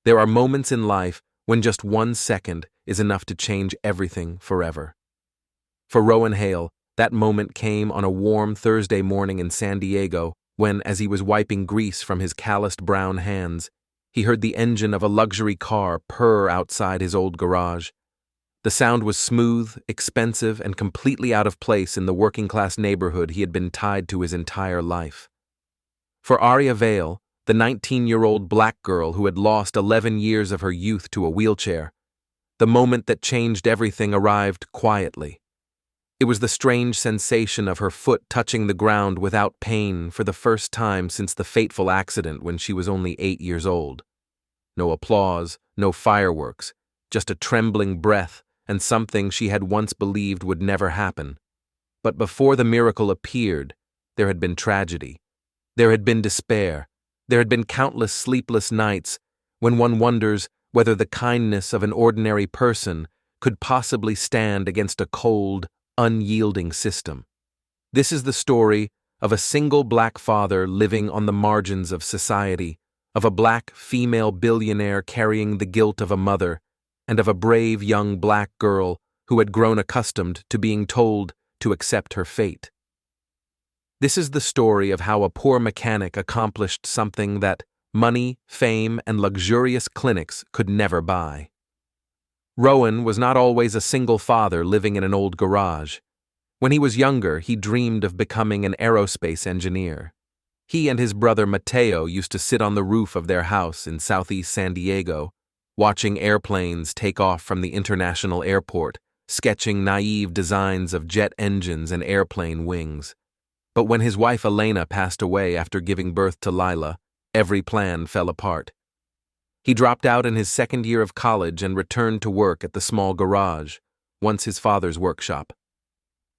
There are moments in life when just 1 second is enough to change everything forever. For Rowan Hale, that moment came on a warm Thursday morning in San Diego when, as he was wiping grease from his calloused brown hands, he heard the engine of a luxury car purr outside his old garage. The sound was smooth, expensive, and completely out of place in the working-class neighborhood he had been tied to his entire life. For Arya, the 19-year-old black girl who had lost 11 years of her youth to a wheelchair, the moment that changed everything arrived quietly. It was the strange sensation of her foot touching the ground without pain for the first time since the fateful accident when she was only 8 years old. No applause, no fireworks, just a trembling breath and something she had once believed would never happen. But before the miracle appeared, there had been tragedy. There had been despair. There had been countless sleepless nights when one wonders whether the kindness of an ordinary person could possibly stand against a cold, unyielding system. This is the story of a single black father living on the margins of society, of a black female billionaire carrying the guilt of a mother, and of a brave young black girl who had grown accustomed to being told to accept her fate. This is the story of how a poor mechanic accomplished something that money, fame, and luxurious clinics could never buy. Rowan was not always a single father living in an old garage. When he was younger, he dreamed of becoming an aerospace engineer. He and his brother Mateo used to sit on the roof of their house in southeast San Diego, watching airplanes take off from the international airport, sketching naive designs of jet engines and airplane wings. But when his wife Elena passed away after giving birth to Lila, every plan fell apart. He dropped out in his second year of college and returned to work at the small garage, once his father's workshop.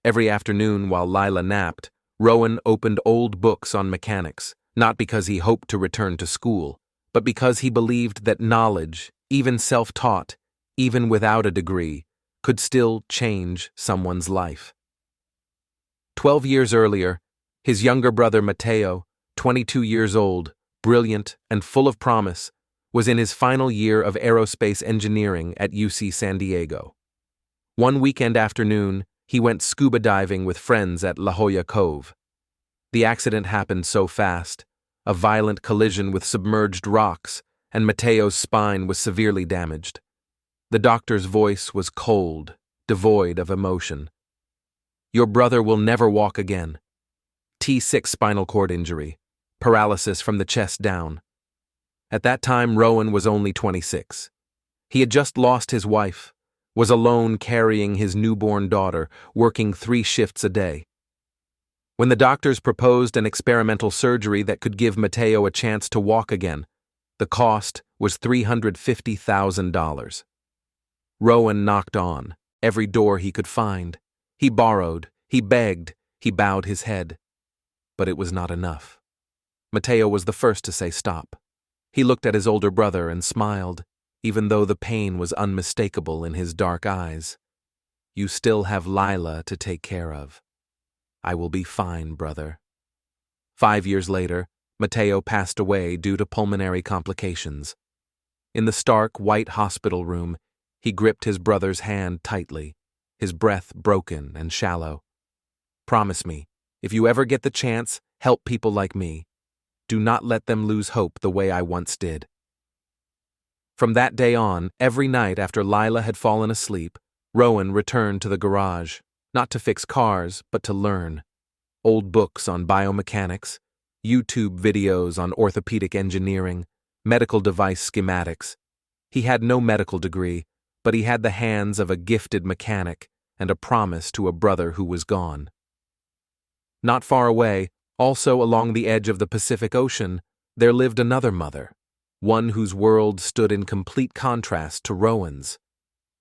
Every afternoon while Lila napped, Rowan opened old books on mechanics, not because he hoped to return to school, but because he believed that knowledge, even self-taught, even without a degree, could still change someone's life. 12 years earlier, his younger brother Mateo, 22 years old, brilliant and full of promise, was in his final year of aerospace engineering at UC San Diego. One weekend afternoon, he went scuba diving with friends at La Jolla Cove. The accident happened so fast, a violent collision with submerged rocks, and Mateo's spine was severely damaged. The doctor's voice was cold, devoid of emotion. "Your brother will never walk again. T6 spinal cord injury, paralysis from the chest down." At that time, Rowan was only 26. He had just lost his wife, was alone carrying his newborn daughter, working 3 shifts a day. When the doctors proposed an experimental surgery that could give Mateo a chance to walk again, the cost was $350,000. Rowan knocked on every door he could find. He borrowed, he begged, he bowed his head. But it was not enough. Mateo was the first to say stop. He looked at his older brother and smiled, even though the pain was unmistakable in his dark eyes. "You still have Lila to take care of." "I will be fine, brother." 5 years later, Mateo passed away due to pulmonary complications. In the stark, white hospital room, he gripped his brother's hand tightly, his breath broken and shallow. "Promise me, if you ever get the chance, help people like me. Do not let them lose hope the way I once did." From that day on, every night after Lila had fallen asleep, Rowan returned to the garage, not to fix cars, but to learn. Old books on biomechanics, YouTube videos on orthopedic engineering, medical device schematics. He had no medical degree, but he had the hands of a gifted mechanic and a promise to a brother who was gone. Not far away, also along the edge of the Pacific Ocean, there lived another mother, one whose world stood in complete contrast to Rowan's.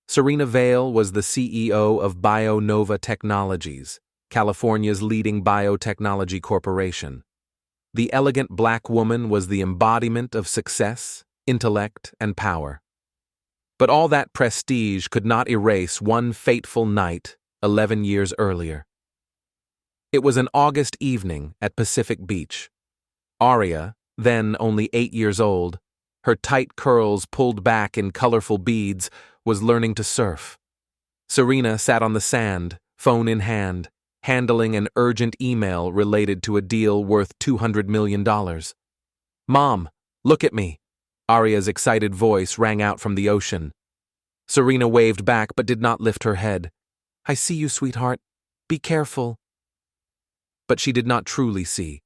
Serena Vale was the CEO of BioNova Technologies, California's leading biotechnology corporation. The elegant black woman was the embodiment of success, intellect, and power. But all that prestige could not erase one fateful night 11 years earlier. It was an August evening at Pacific Beach. Arya, then only 8 years old, her tight curls pulled back in colorful beads, was learning to surf. Serena sat on the sand, phone in hand, handling an urgent email related to a deal worth $200 million. "Mom, look at me." Arya's excited voice rang out from the ocean. Serena waved back but did not lift her head. "I see you, sweetheart. Be careful." But she did not truly see.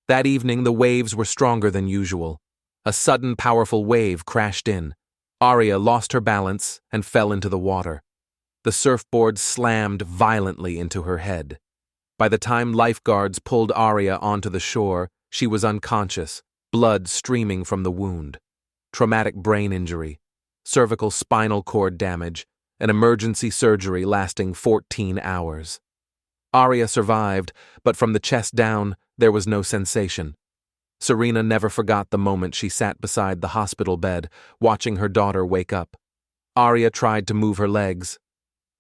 That evening the waves were stronger than usual. A sudden powerful wave crashed in. Arya lost her balance and fell into the water. The surfboard slammed violently into her head. By the time lifeguards pulled Arya onto the shore, she was unconscious, blood streaming from the wound. Traumatic brain injury, cervical spinal cord damage, and emergency surgery lasting 14 hours. Arya survived, but from the chest down, there was no sensation. Serena never forgot the moment she sat beside the hospital bed, watching her daughter wake up. Arya tried to move her legs.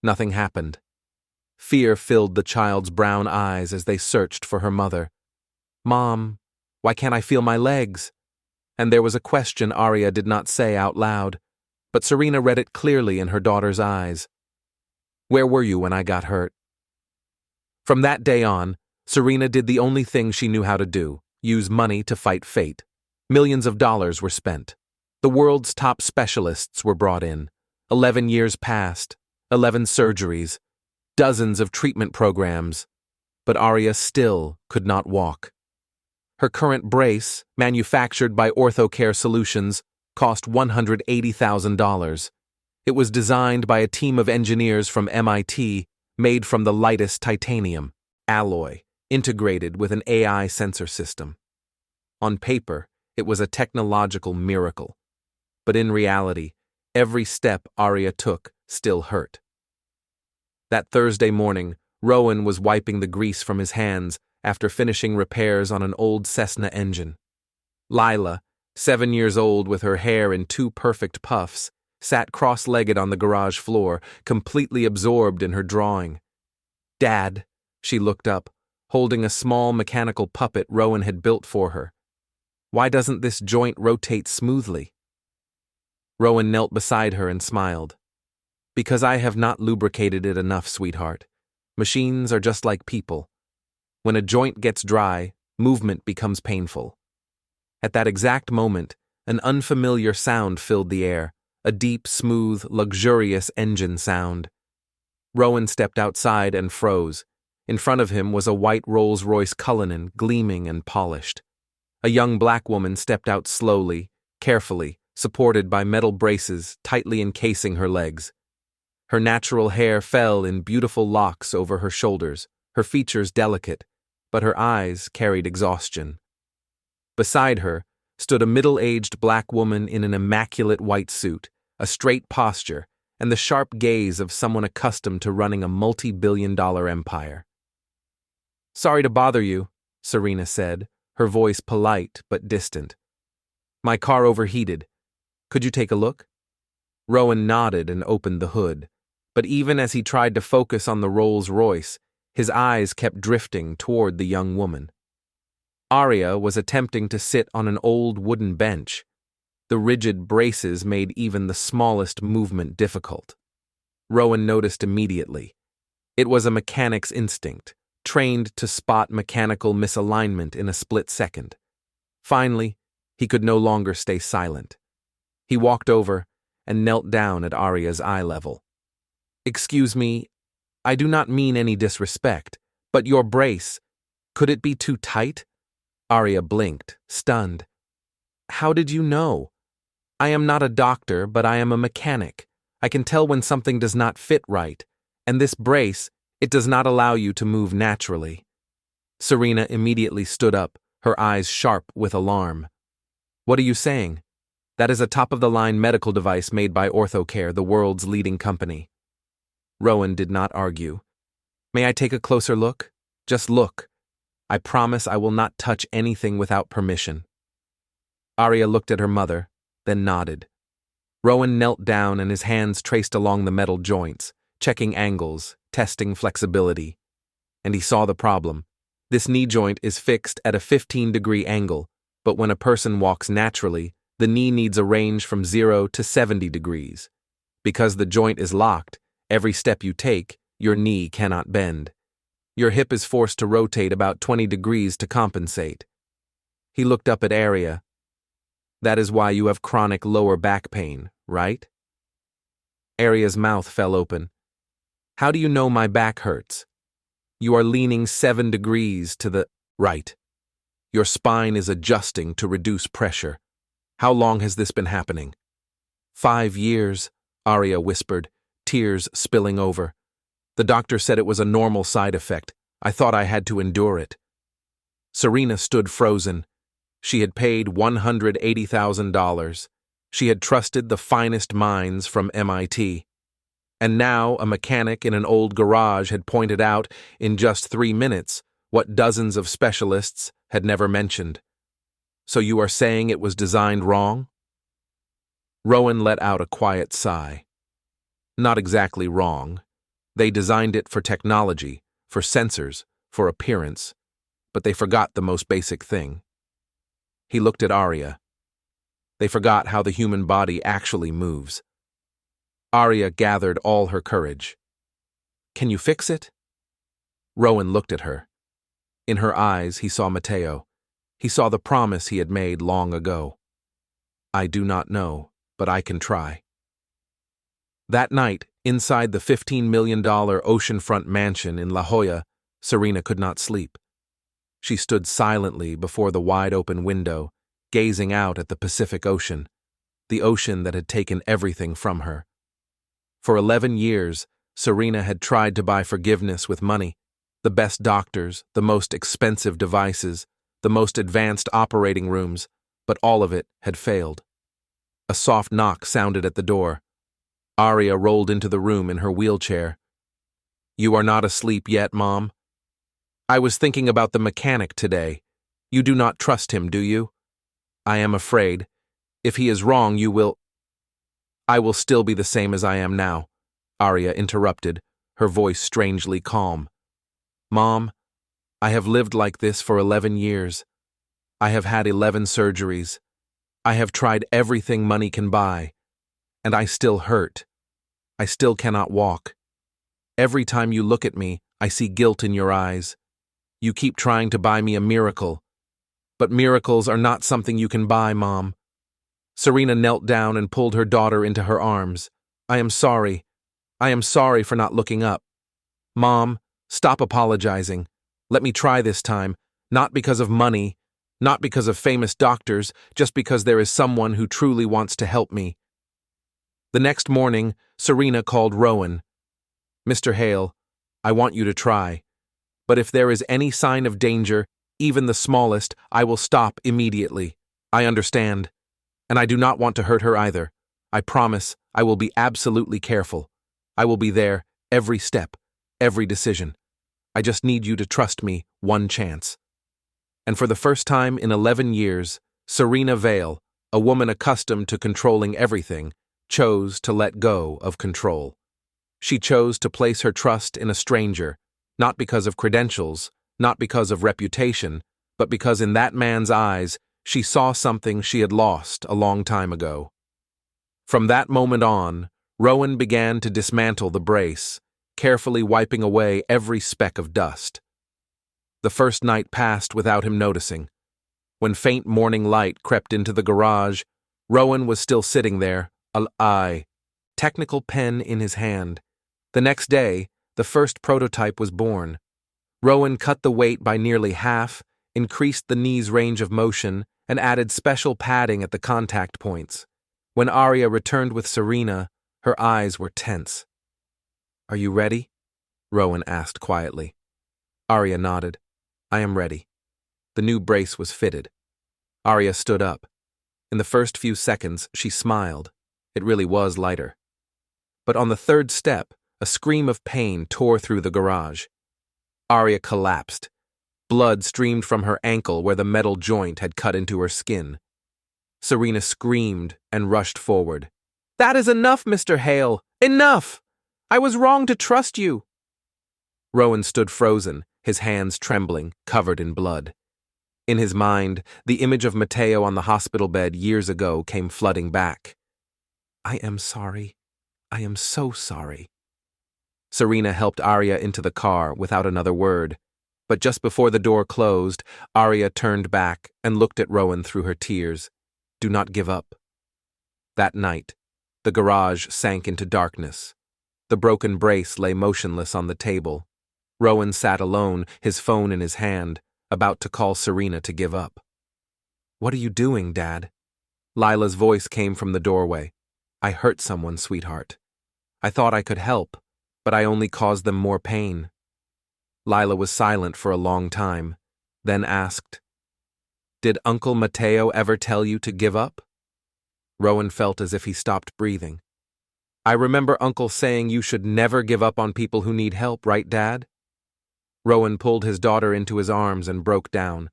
Nothing happened. Fear filled the child's brown eyes as they searched for her mother. "Mom, why can't I feel my legs?" And there was a question Arya did not say out loud, but Serena read it clearly in her daughter's eyes. "Where were you when I got hurt?" From that day on, Serena did the only thing she knew how to do: use money to fight fate. Millions of dollars were spent. The world's top specialists were brought in. 11 years passed, 11 surgeries, dozens of treatment programs, but Arya still could not walk. Her current brace, manufactured by OrthoCare Solutions, cost $180,000. It was designed by a team of engineers from MIT, made from the lightest titanium alloy, integrated with an AI sensor system. On paper, it was a technological miracle, but in reality, every step Arya took still hurt. That Thursday morning, Rowan was wiping the grease from his hands after finishing repairs on an old Cessna engine. Lila, 7 years old with her hair in 2 perfect puffs, sat cross-legged on the garage floor, completely absorbed in her drawing. "Dad," she looked up, holding a small mechanical puppet Rowan had built for her. "Why doesn't this joint rotate smoothly?" Rowan knelt beside her and smiled. "Because I have not lubricated it enough, sweetheart. Machines are just like people. When a joint gets dry, movement becomes painful." At that exact moment, an unfamiliar sound filled the air, a deep, smooth, luxurious engine sound. Rowan stepped outside and froze. In front of him was a white Rolls-Royce Cullinan, gleaming and polished. A young black woman stepped out slowly, carefully, supported by metal braces tightly encasing her legs. Her natural hair fell in beautiful locks over her shoulders, her features delicate, but her eyes carried exhaustion. Beside her stood a middle-aged black woman in an immaculate white suit, a straight posture, and the sharp gaze of someone accustomed to running a multi-billion-dollar empire. "Sorry to bother you," Serena said, her voice polite but distant. "My car overheated. Could you take a look?" Rowan nodded and opened the hood, but even as he tried to focus on the Rolls-Royce, his eyes kept drifting toward the young woman. Arya was attempting to sit on an old wooden bench. The rigid braces made even the smallest movement difficult. Rowan noticed immediately. It was a mechanic's instinct, trained to spot mechanical misalignment in a split second. Finally, he could no longer stay silent. He walked over and knelt down at Arya's eye level. "Excuse me, I do not mean any disrespect, but your brace, could it be too tight?" Arya blinked, stunned. "How did you know?" "I am not a doctor, but I am a mechanic. I can tell when something does not fit right, and this brace, it does not allow you to move naturally." Serena immediately stood up, her eyes sharp with alarm. "What are you saying?" "That is a top-of-the-line medical device made by OrthoCare, the world's leading company." Rowan did not argue. "May I take a closer look? Just look. I promise I will not touch anything without permission." Arya looked at her mother, then nodded. Rowan knelt down and his hands traced along the metal joints, checking angles, testing flexibility. And he saw the problem. This knee joint is fixed at a 15-degree angle, but when a person walks naturally, The knee needs a range from 0 to 70 degrees. Because the joint is locked, every step you take, your knee cannot bend. Your hip is forced to rotate about 20 degrees to compensate. He looked up at Arya. That is why you have chronic lower back pain, right? Arya's mouth fell open. How do you know my back hurts? You are leaning 7 degrees to the right. Your spine is adjusting to reduce pressure. How long has this been happening? 5 years, Arya whispered, tears spilling over. The doctor said it was a normal side effect. I thought I had to endure it. Serena stood frozen. She had paid $180,000. She had trusted the finest minds from MIT. And now a mechanic in an old garage had pointed out, in just 3 minutes, what dozens of specialists had never mentioned. So you are saying it was designed wrong? Rowan let out a quiet sigh. Not exactly wrong. They designed it for technology, for sensors, for appearance, but they forgot the most basic thing. He looked at Arya. They forgot how the human body actually moves. Arya gathered all her courage. Can you fix it? Rowan looked at her. In her eyes, he saw Matteo. He saw the promise he had made long ago. I do not know, but I can try. That night, inside the $15 million oceanfront mansion in La Jolla, Serena could not sleep. She stood silently before the wide-open window, gazing out at the Pacific Ocean, the ocean that had taken everything from her. For 11 years, Serena had tried to buy forgiveness with money, the best doctors, the most expensive devices, the most advanced operating rooms, but all of it had failed. A soft knock sounded at the door. Arya rolled into the room in her wheelchair. You are not asleep yet, Mom? I was thinking about the mechanic today. You do not trust him, do you? I am afraid. If he is wrong, you will... I will still be the same as I am now, Arya interrupted, her voice strangely calm. Mom, I have lived like this for 11 years. I have had 11 surgeries. I have tried everything money can buy. And I still hurt. I still cannot walk. Every time you look at me, I see guilt in your eyes. You keep trying to buy me a miracle. But miracles are not something you can buy, Mom. Serena knelt down and pulled her daughter into her arms. I am sorry. I am sorry for not looking up. Mom, stop apologizing. Let me try this time, not because of money, not because of famous doctors, just because there is someone who truly wants to help me. The next morning, Serena called Rowan. Mr. Hale, I want you to try. But if there is any sign of danger, even the smallest, I will stop immediately. I understand. And I do not want to hurt her either. I promise I will be absolutely careful. I will be there every step, every decision. I just need you to trust me one chance. And for the first time in 11 years, Serena Vale, a woman accustomed to controlling everything, chose to let go of control. She chose to place her trust in a stranger, not because of credentials, not because of reputation, but because in that man's eyes, she saw something she had lost a long time ago. From that moment on, Rowan began to dismantle the brace, carefully wiping away every speck of dust. The first night passed without him noticing. When faint morning light crept into the garage, Rowan was still sitting there, technical pen in his hand. The next day, the first prototype was born. Rowan cut the weight by nearly half, increased the knee's range of motion, and added special padding at the contact points. When Arya returned with Serena, her eyes were tense. Are you ready? Rowan asked quietly. Arya nodded. I am ready. The new brace was fitted. Arya stood up. In the first few seconds, she smiled. It really was lighter. But on the third step, a scream of pain tore through the garage. Arya collapsed. Blood streamed from her ankle where the metal joint had cut into her skin. Serena screamed and rushed forward. That is enough, Mr. Hale! Enough! I was wrong to trust you! Rowan stood frozen, his hands trembling, covered in blood. In his mind, the image of Matteo on the hospital bed years ago came flooding back. I am sorry. I am so sorry. Serena helped Arya into the car without another word, but just before the door closed, Arya turned back and looked at Rowan through her tears. Do not give up. That night, the garage sank into darkness. The broken brace lay motionless on the table. Rowan sat alone, his phone in his hand, about to call Serena to give up. What are you doing, Dad? Lila's voice came from the doorway. I hurt someone, sweetheart. I thought I could help, but I only caused them more pain. Lila was silent for a long time, then asked, Did Uncle Matteo ever tell you to give up? Rowan felt as if he stopped breathing. I remember Uncle saying you should never give up on people who need help, right, Dad? Rowan pulled his daughter into his arms and broke down.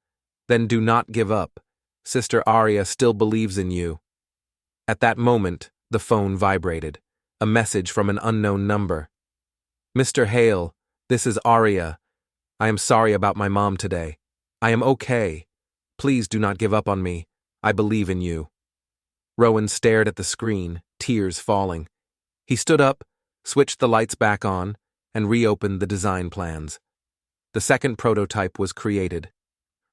Then do not give up. Sister Arya still believes in you. At that moment, the phone vibrated. A message from an unknown number. Mr. Hale, this is Arya. I am sorry about my mom today. I am okay. Please do not give up on me. I believe in you. Rowan stared at the screen, tears falling. He stood up, switched the lights back on, and reopened the design plans. The second prototype was created.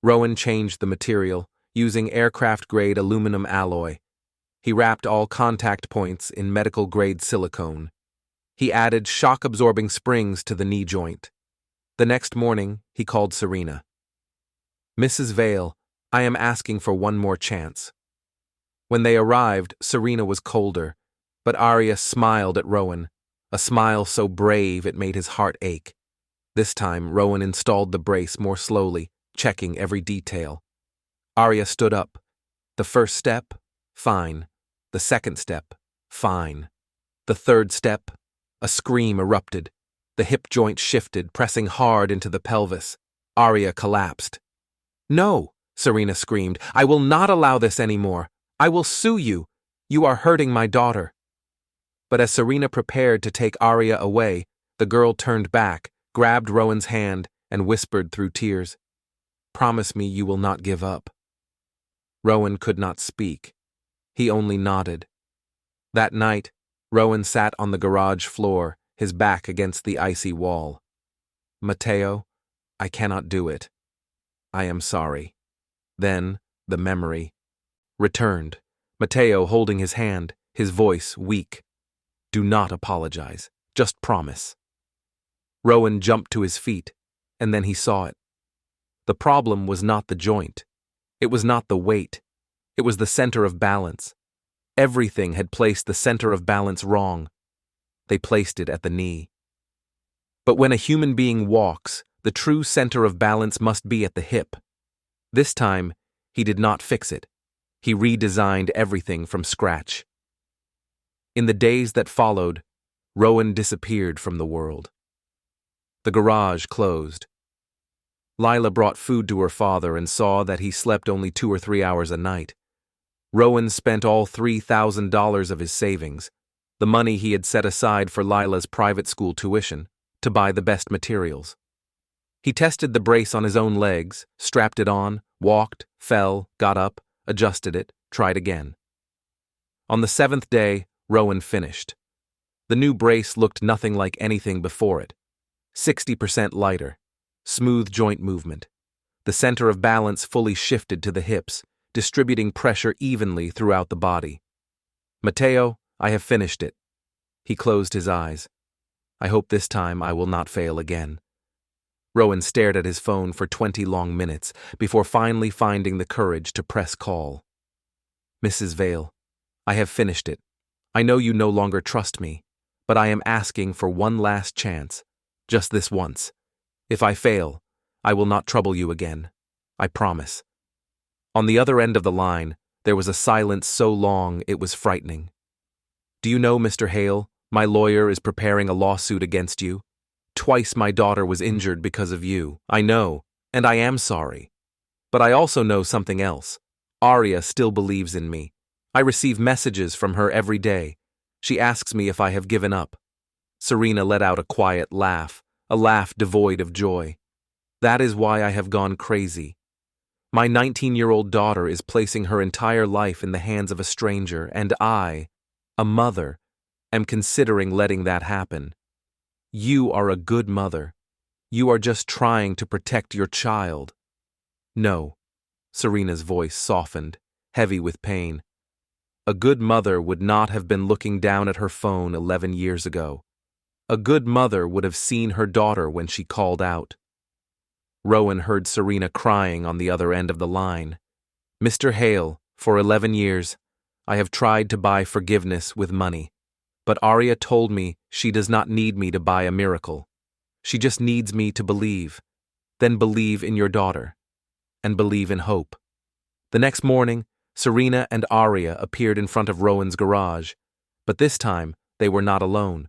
Rowan changed the material, using aircraft-grade aluminum alloy. He wrapped all contact points in medical-grade silicone. He added shock-absorbing springs to the knee joint. The next morning, he called Serena. Mrs. Vale, I am asking for one more chance. When they arrived, Serena was colder, but Arya smiled at Rowan, a smile so brave it made his heart ache. This time, Rowan installed the brace more slowly, checking every detail. Arya stood up. The first step, fine. The second step, fine. The third step, a scream erupted. The hip joint shifted, pressing hard into the pelvis. Arya collapsed. No, Serena screamed. I will not allow this anymore. I will sue you. You are hurting my daughter. But as Serena prepared to take Arya away, the girl turned back, grabbed Rowan's hand, and whispered through tears, Promise me you will not give up. Rowan could not speak. He only nodded. That night, Rowan sat on the garage floor, his back against the icy wall. Matteo, I cannot do it. I am sorry. Then, the memory returned. Matteo holding his hand, his voice weak. Do not apologize. Just promise. Rowan jumped to his feet, and then he saw it. The problem was not the joint. It was not the weight. It was the center of balance. Everything had placed the center of balance wrong. They placed it at the knee. But when a human being walks, the true center of balance must be at the hip. This time, he did not fix it. He redesigned everything from scratch. In the days that followed, Rowan disappeared from the world. The garage closed. Lila brought food to her father and saw that he slept only 2 or 3 hours a night. Rowan spent all $3,000 of his savings, the money he had set aside for Lila's private school tuition, to buy the best materials. He tested the brace on his own legs, strapped it on, walked, fell, got up, adjusted it, tried again. On the 7th day, Rowan finished. The new brace looked nothing like anything before it. 60% lighter, smooth joint movement. The center of balance fully shifted to the hips, distributing pressure evenly throughout the body. Matteo, I have finished it. He closed his eyes. I hope this time I will not fail again. Rowan stared at his phone for 20 long minutes before finally finding the courage to press call. Mrs. Vale, I have finished it. I know you no longer trust me, but I am asking for one last chance, just this once. If I fail, I will not trouble you again. I promise. On the other end of the line, there was a silence so long it was frightening. Do you know, Mr. Hale, my lawyer is preparing a lawsuit against you? Twice my daughter was injured because of you. I know, and I am sorry. But I also know something else. Arya still believes in me. I receive messages from her every day. She asks me if I have given up. Serena let out a quiet laugh, a laugh devoid of joy. That is why I have gone crazy. My 19-year-old daughter is placing her entire life in the hands of a stranger, and I, a mother, am considering letting that happen. You are a good mother. You are just trying to protect your child." "No." Serena's voice softened, heavy with pain. "A good mother would not have been looking down at her phone 11 years ago. A good mother would have seen her daughter when she called out." Rowan heard Serena crying on the other end of the line. "Mr. Hale, for 11 years, I have tried to buy forgiveness with money. But Arya told me she does not need me to buy a miracle. She just needs me to believe. Then believe in your daughter. And believe in hope." The next morning, Serena and Arya appeared in front of Rowan's garage. But this time, they were not alone.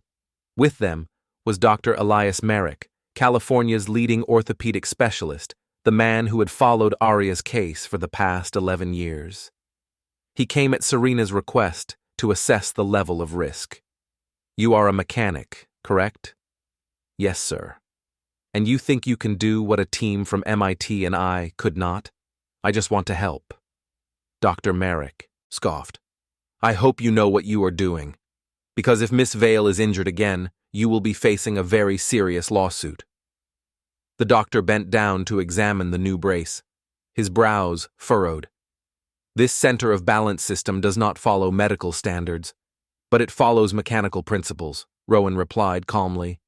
With them was Dr. Elias Merrick, California's leading orthopedic specialist, the man who had followed Arya's case for the past 11 years. He came at Serena's request to assess the level of risk. "You are a mechanic, correct?" "Yes, sir." "And you think you can do what a team from MIT and I could not? I just want to help." Dr. Merrick scoffed. "I hope you know what you are doing. Because if Miss Vale is injured again, you will be facing a very serious lawsuit." The doctor bent down to examine the new brace. His brows furrowed. "This center of balance system does not follow medical standards, but it follows mechanical principles," Rowan replied calmly.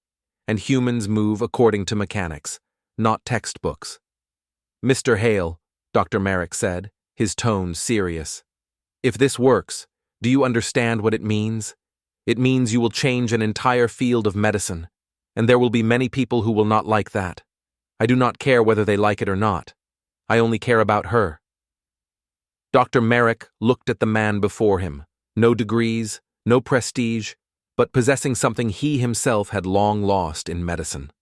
"And humans move according to mechanics, not textbooks." "Mr. Hale," Dr. Merrick said, his tone serious, "if this works, do you understand what it means? It means you will change an entire field of medicine, and there will be many people who will not like that. I do not care whether they like it or not. I only care about her." Dr. Merrick looked at the man before him. No degrees, no prestige, but possessing something he himself had long lost in medicine.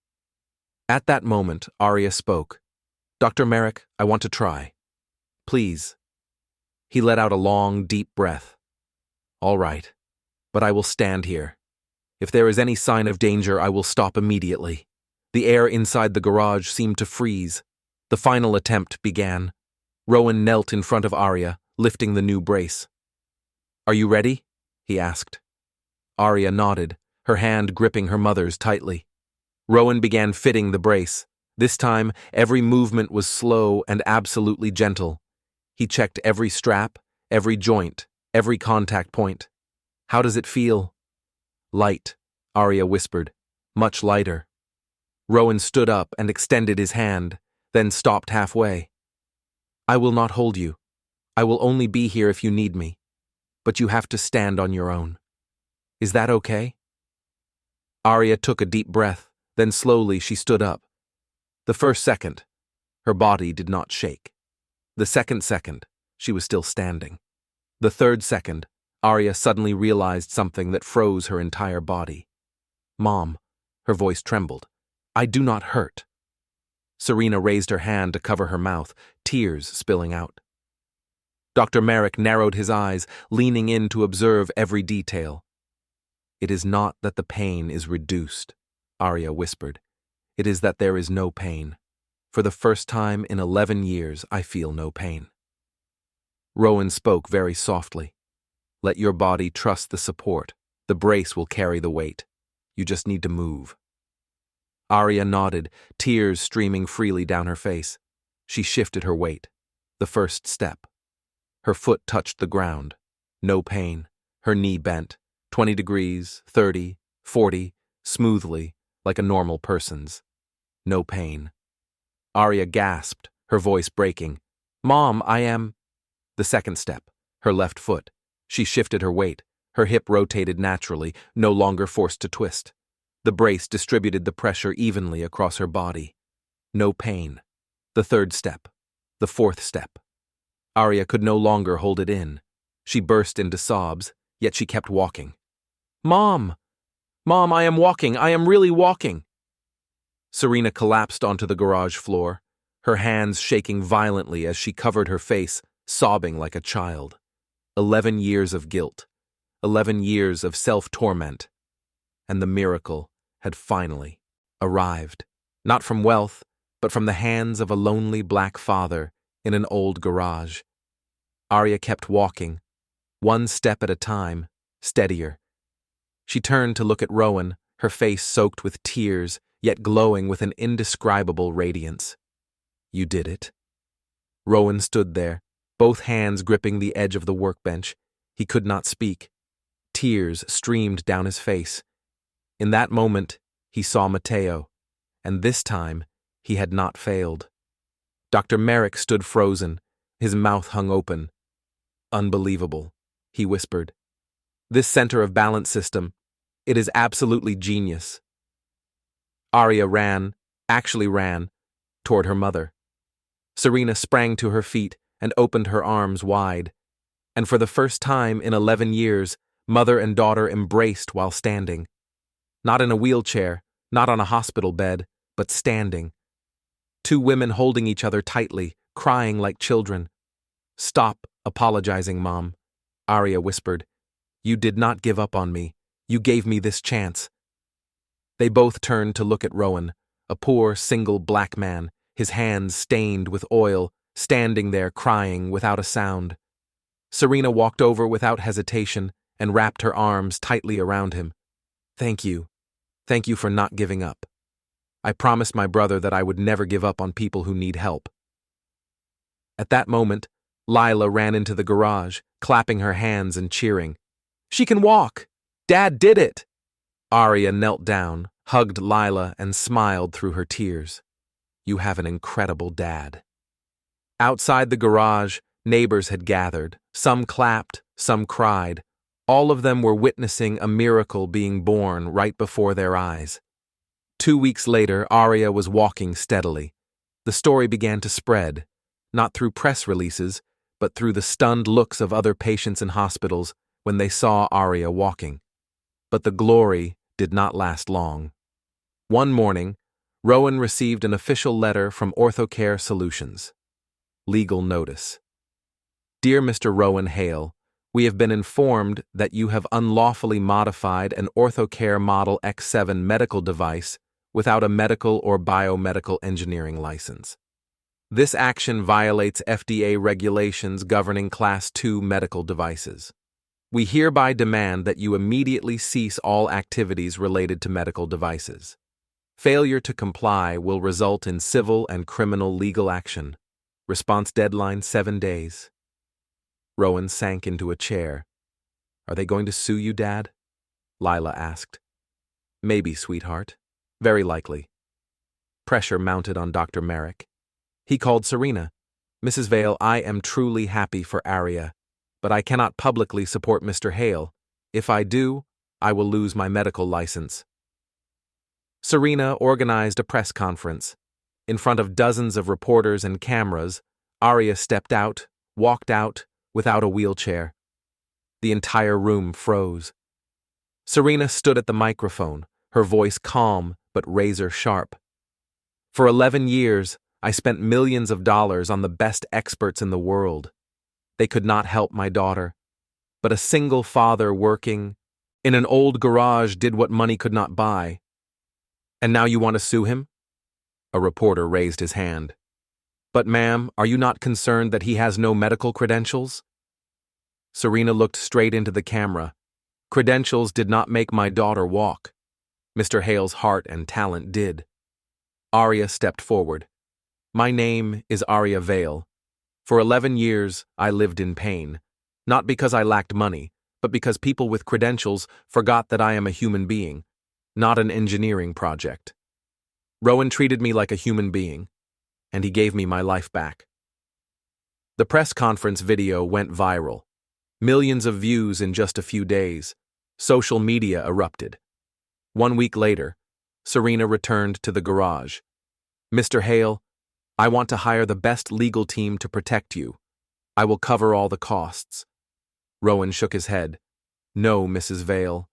At that moment, Arya spoke. "Dr. Merrick, I want to try. Please." He let out a long, deep breath. "All right, but I will stand here. If there is any sign of danger, I will stop immediately." The air inside the garage seemed to freeze. The final attempt began. Rowan knelt in front of Arya, lifting the new brace. "Are you ready?" he asked. Arya nodded, her hand gripping her mother's tightly. Rowan began fitting the brace. This time, every movement was slow and absolutely gentle. He checked every strap, every joint, every contact point. "How does it feel?" "Light," Arya whispered. "Much lighter." Rowan stood up and extended his hand, then stopped halfway. "I will not hold you. I will only be here if you need me. But you have to stand on your own. Is that okay?" Arya took a deep breath, then slowly she stood up. The first second, her body did not shake. The second second, she was still standing. The third second, Arya suddenly realized something that froze her entire body. "Mom," her voice trembled, "I do not hurt." Serena raised her hand to cover her mouth, tears spilling out. Dr. Merrick narrowed his eyes, leaning in to observe every detail. "It is not that the pain is reduced," Arya whispered. "It is that there is no pain. For the first time in 11 years, I feel no pain." Rowan spoke very softly. "Let your body trust the support. The brace will carry the weight. You just need to move." Arya nodded, tears streaming freely down her face. She shifted her weight. The first step. Her foot touched the ground. No pain. Her knee bent. 20 degrees, 30, 40, smoothly, like a normal person's. No pain. Arya gasped, her voice breaking. "Mom, I am—" The second step. Her left foot. She shifted her weight. Her hip rotated naturally, no longer forced to twist. The brace distributed the pressure evenly across her body. No pain. The third step. The fourth step. Arya could no longer hold it in. She burst into sobs, yet she kept walking. "Mom! Mom, I am walking! I am really walking!" Serena collapsed onto the garage floor, her hands shaking violently as she covered her face, sobbing like a child. 11 years of guilt. 11 years of self-torment. And the miracle had finally arrived. Not from wealth, but from the hands of a lonely black father in an old garage. Arya kept walking, one step at a time, steadier. She turned to look at Rowan, her face soaked with tears, yet glowing with an indescribable radiance. "You did it." Rowan stood there, both hands gripping the edge of the workbench. He could not speak. Tears streamed down his face. In that moment, he saw Mateo, and this time, he had not failed. Dr. Merrick stood frozen, his mouth hung open. "Unbelievable," he whispered. "This center of balance system, it is absolutely genius." Arya actually ran, toward her mother. Serena sprang to her feet and opened her arms wide. And for the first time in 11 years, mother and daughter embraced while standing. Not in a wheelchair, not on a hospital bed, but standing. Two women holding each other tightly, crying like children. "Stop apologizing, Mom," Arya whispered. "You did not give up on me. You gave me this chance." They both turned to look at Rowan, a poor, single black man, his hands stained with oil, standing there crying without a sound. Serena walked over without hesitation and wrapped her arms tightly around him. "Thank you. Thank you for not giving up. I promised my brother that I would never give up on people who need help." At that moment, Lila ran into the garage, clapping her hands and cheering. "She can walk! Dad did it!" Arya knelt down, hugged Lila, and smiled through her tears. "You have an incredible dad." Outside the garage, neighbors had gathered. Some clapped, some cried. All of them were witnessing a miracle being born right before their eyes. 2 weeks later, Arya was walking steadily. The story began to spread, not through press releases, but through the stunned looks of other patients in hospitals when they saw Arya walking. But the glory did not last long. One morning, Rowan received an official letter from OrthoCare Solutions. Legal notice. "Dear Mr. Rowan Hale, we have been informed that you have unlawfully modified an OrthoCare Model X7 medical device without a medical or biomedical engineering license. This action violates FDA regulations governing Class II medical devices. We hereby demand that you immediately cease all activities related to medical devices. Failure to comply will result in civil and criminal legal action. Response deadline 7 days." Rowan sank into a chair. "Are they going to sue you, Dad?" Lila asked. "Maybe, sweetheart. Very likely." Pressure mounted on Dr. Merrick. He called Serena. "Mrs. Vale, I am truly happy for Arya, but I cannot publicly support Mr. Hale. If I do, I will lose my medical license." Serena organized a press conference. In front of dozens of reporters and cameras, Arya walked out, without a wheelchair. The entire room froze. Serena stood at the microphone, her voice calm but razor sharp. "For 11 years, I spent millions of dollars on the best experts in the world. They could not help my daughter. But a single father working in an old garage did what money could not buy. And now you want to sue him?" A reporter raised his hand. "But ma'am, are you not concerned that he has no medical credentials?" Serena looked straight into the camera. "Credentials did not make my daughter walk. Mr. Hale's heart and talent did." Arya stepped forward. "My name is Arya Vale. For 11 years, I lived in pain, not because I lacked money, but because people with credentials forgot that I am a human being, not an engineering project. Rowan treated me like a human being, and he gave me my life back." The press conference video went viral. Millions of views in just a few days. Social media erupted. 1 week later, Serena returned to the garage. "Mr. Hale, I want to hire the best legal team to protect you. I will cover all the costs." Rowan shook his head. "No, Mrs. Vale.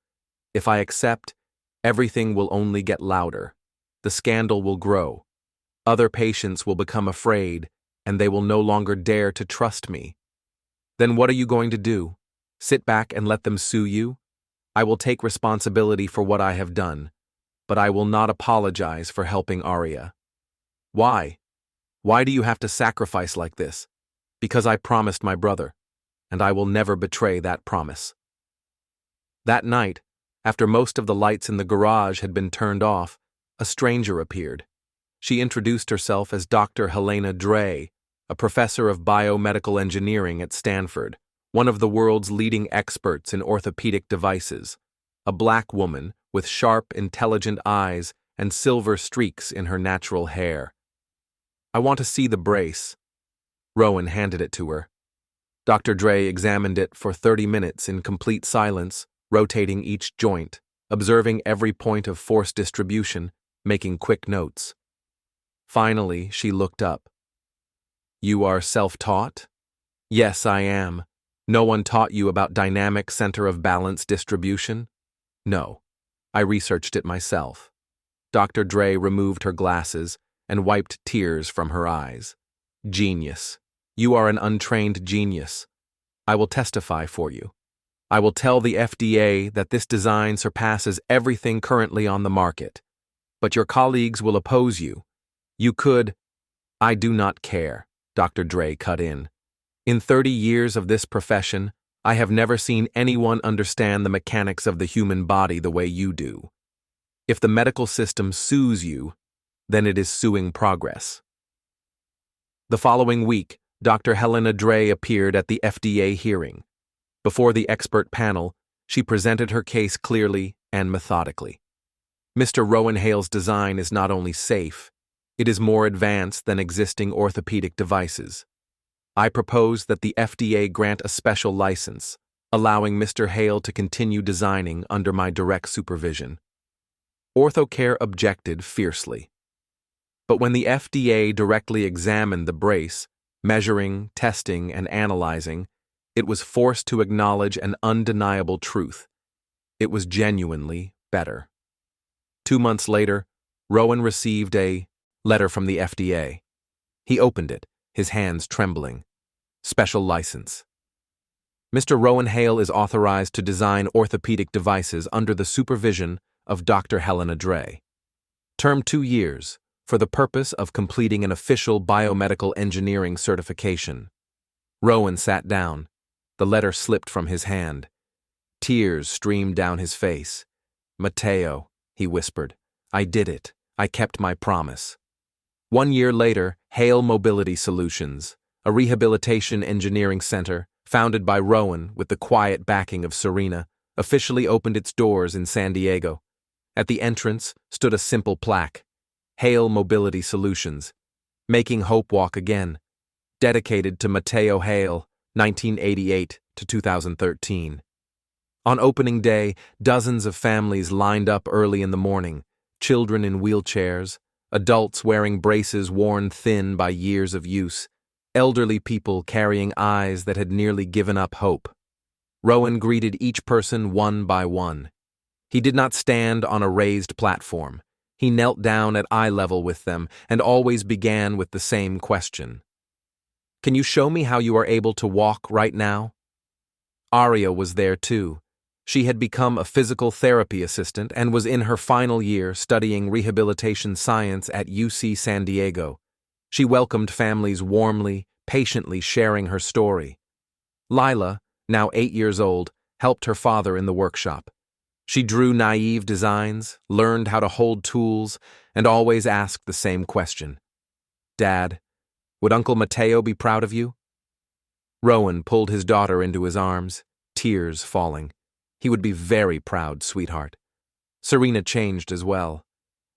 If I accept, everything will only get louder. The scandal will grow. Other patients will become afraid, and they will no longer dare to trust me. Then what are you going to do? Sit back and let them sue you? I will take responsibility for what I have done, but I will not apologize for helping Arya." "Why? Why do you have to sacrifice like this? Because I promised my brother, and I will never betray that promise. That night, after most of the lights in the garage had been turned off, a stranger appeared. She introduced herself as Dr. Helena Dre, a professor of biomedical engineering at Stanford, one of the world's leading experts in orthopedic devices, a black woman with sharp, intelligent eyes and silver streaks in her natural hair. I want to see the brace. Rowan handed it to her. Dr. Dre examined it for 30 minutes in complete silence, rotating each joint, observing every point of force distribution, making quick notes. Finally, she looked up. You are self-taught? Yes, I am. No one taught you about dynamic center of balance distribution? No. I researched it myself. Dr. Dre removed her glasses and wiped tears from her eyes. Genius. You are an untrained genius. I will testify for you. I will tell the FDA that this design surpasses everything currently on the market. But your colleagues will oppose you. You could— I do not care, Dr. Dre cut in. In 30 years of this profession, I have never seen anyone understand the mechanics of the human body the way you do. If the medical system sues you, then it is suing progress. The following week, Dr. Helena Dre appeared at the FDA hearing. Before the expert panel, she presented her case clearly and methodically. Mr. Rowan Hale's design is not only safe, it is more advanced than existing orthopedic devices. I propose that the FDA grant a special license, allowing Mr. Hale to continue designing under my direct supervision. OrthoCare objected fiercely. But when the FDA directly examined the brace, measuring, testing, and analyzing, it was forced to acknowledge an undeniable truth. It was genuinely better. 2 months later, Rowan received a letter from the FDA. He opened it, his hands trembling. Special license. Mr. Rowan Hale is authorized to design orthopedic devices under the supervision of Dr. Helena Dre. Term 2 years, for the purpose of completing an official biomedical engineering certification. Rowan sat down. The letter slipped from his hand. Tears streamed down his face. Matteo, he whispered, I did it. I kept my promise. 1 year later, Hale Mobility Solutions, a rehabilitation engineering center, founded by Rowan with the quiet backing of Serena, officially opened its doors in San Diego. At the entrance stood a simple plaque, Hale Mobility Solutions, Making Hope Walk Again, dedicated to Matteo Hale, 1988 to 2013. On opening day, dozens of families lined up early in the morning, children in wheelchairs, adults wearing braces worn thin by years of use, elderly people carrying eyes that had nearly given up hope. Rowan greeted each person one by one. He did not stand on a raised platform. He knelt down at eye level with them and always began with the same question. Can you show me how you are able to walk right now? Arya was there too. She had become a physical therapy assistant and was in her final year studying rehabilitation science at UC San Diego. She welcomed families warmly, patiently sharing her story. Lila, now 8 years old, helped her father in the workshop. She drew naive designs, learned how to hold tools, and always asked the same question. Dad, would Uncle Matteo be proud of you? Rowan pulled his daughter into his arms, tears falling. He would be very proud, sweetheart. Serena changed as well.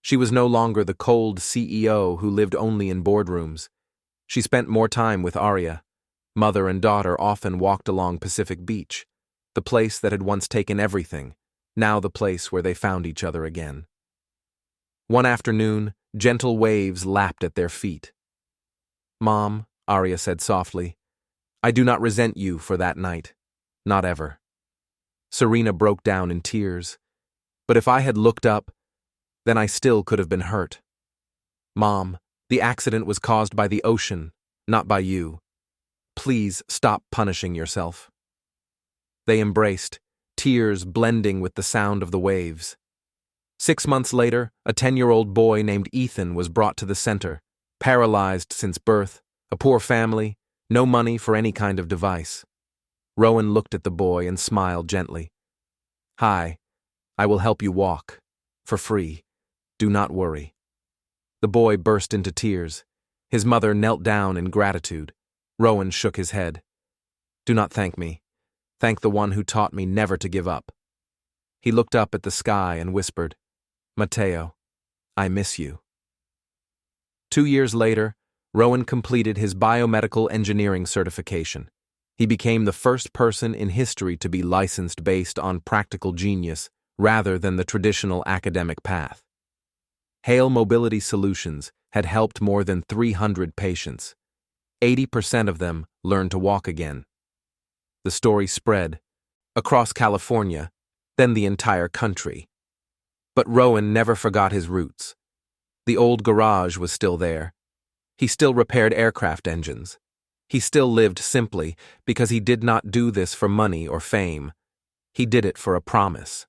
She was no longer the cold CEO who lived only in boardrooms. She spent more time with Arya. Mother and daughter often walked along Pacific Beach, the place that had once taken everything, now the place where they found each other again. One afternoon, gentle waves lapped at their feet. Mom, Arya said softly, I do not resent you for that night. Not ever. Serena broke down in tears. But if I had looked up, then I still could have been hurt. Mom, the accident was caused by the ocean, not by you. Please stop punishing yourself. They embraced, tears blending with the sound of the waves. 6 months later, a 10-year-old boy named Ethan was brought to the center. Paralyzed since birth, a poor family, no money for any kind of device. Rowan looked at the boy and smiled gently. "Hi, I will help you walk. For free. Do not worry." The boy burst into tears. His mother knelt down in gratitude. Rowan shook his head. "Do not thank me. Thank the one who taught me never to give up." He looked up at the sky and whispered, "Mateo, I miss you." 2 years later, Rowan completed his biomedical engineering certification. He became the first person in history to be licensed based on practical genius rather than the traditional academic path. Hale Mobility Solutions had helped more than 300 patients. 80% of them learned to walk again. The story spread across California, then the entire country. But Rowan never forgot his roots. The old garage was still there. He still repaired aircraft engines. He still lived simply because he did not do this for money or fame. He did it for a promise.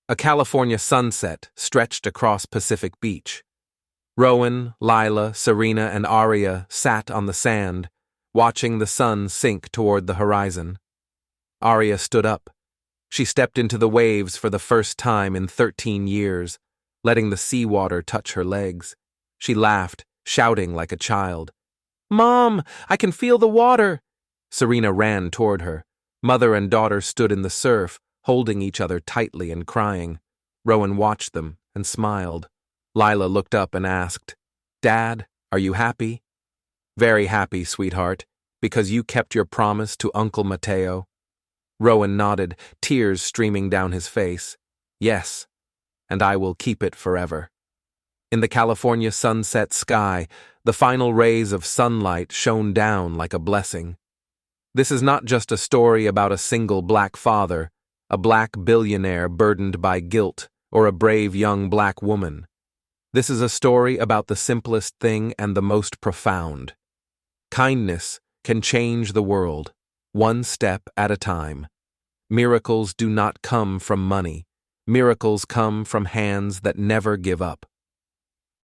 A California sunset stretched across Pacific Beach. Rowan, Lila, Serena, and Arya sat on the sand, watching the sun sink toward the horizon. Arya stood up. She stepped into the waves for the first time in 13 years, letting the seawater touch her legs. She laughed, shouting like a child. "Mom, I can feel the water!" Serena ran toward her. Mother and daughter stood in the surf, holding each other tightly and crying. Rowan watched them and smiled. Lila looked up and asked, "Dad, are you happy?" "Very happy, sweetheart, because you kept your promise to Uncle Mateo." Rowan nodded, tears streaming down his face. "Yes, and I will keep it forever." In the California sunset sky, the final rays of sunlight shone down like a blessing. This is not just a story about a single black father, a black billionaire burdened by guilt, or a brave young black woman. This is a story about the simplest thing and the most profound. Kindness can change the world, one step at a time. Miracles do not come from money. Miracles come from hands that never give up.